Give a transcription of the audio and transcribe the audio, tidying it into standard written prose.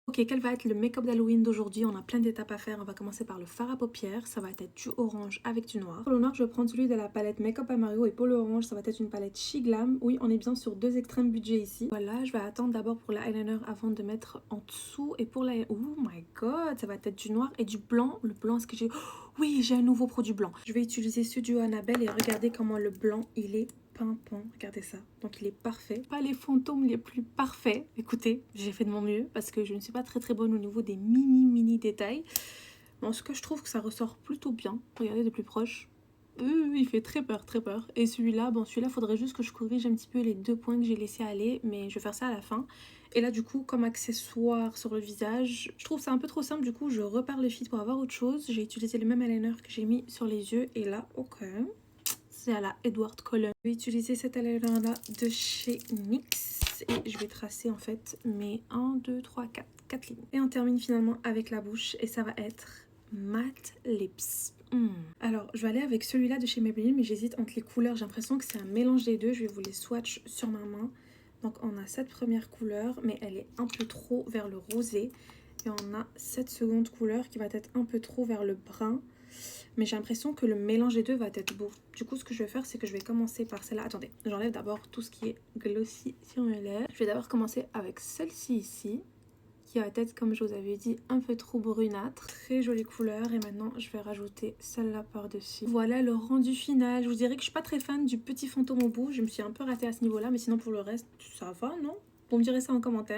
Ok, quel va être le make-up d'Halloween d'aujourd'hui? On a plein d'étapes à faire. On va commencer par le fard à paupières. Ça va être du orange avec du noir. Pour le noir, je vais prendre celui de la palette Make-up à Mario. Et pour le orange, ça va être une palette She Glam. Oui, on est bien sur deux extrêmes budgets ici. Voilà, je vais attendre d'abord pour l'eyeliner avant de mettre en dessous. Et pour la... Oh my god, ça va être du noir et du blanc. Le blanc, est-ce que j'ai... Oh, oui, j'ai un nouveau produit blanc. Je vais utiliser ce duo Annabelle et regardez comment le blanc, il est pimpant. Regardez ça. Donc il est parfait. Pas les fantômes les plus parfaits. Écoutez, j'ai fait de mon mieux parce que je ne suis pas très bonne au niveau des mini détails. Mais en tout cas, je trouve que ça ressort plutôt bien. Regardez de plus proche. Il fait très peur, très peur. Et celui-là, bon, celui-là, faudrait juste que je corrige un petit peu les deux points que j'ai laissé aller, mais je vais faire ça à la fin. Et là, du coup, comme accessoire sur le visage, je trouve ça un peu trop simple. Du coup, je repars le fit pour avoir autre chose. J'ai utilisé le même eyeliner que j'ai mis sur les yeux. Et là, ok, c'est à la Edward Cullen. Je vais utiliser cet eyeliner là de chez NYX et je vais tracer en fait mes 1, 2, 3, 4 lignes. Et on termine finalement avec la bouche et ça va être Matte Lips. Alors, je vais aller avec celui-là de chez Maybelline, mais j'hésite entre les couleurs. J'ai l'impression que c'est un mélange des deux. Je vais vous les swatch sur ma main. Donc, on a cette première couleur, mais elle est un peu trop vers le rosé. Et on a cette seconde couleur qui va être un peu trop vers le brun. Mais j'ai l'impression que le mélange des deux va être beau. Du coup, ce que je vais faire, c'est que je vais commencer par celle-là. Attendez, j'enlève d'abord tout ce qui est glossy sur mes lèvres. Je vais d'abord commencer avec celle-ci ici, qui va être, comme je vous avais dit, un peu trop brunâtre. Très jolie couleur. Et maintenant, je vais rajouter celle-là par-dessus. Voilà le rendu final. Je vous dirais que je suis pas très fan du petit fantôme au bout. Je me suis un peu ratée à ce niveau-là, mais sinon pour le reste, ça va, non? Vous me direz ça en commentaire.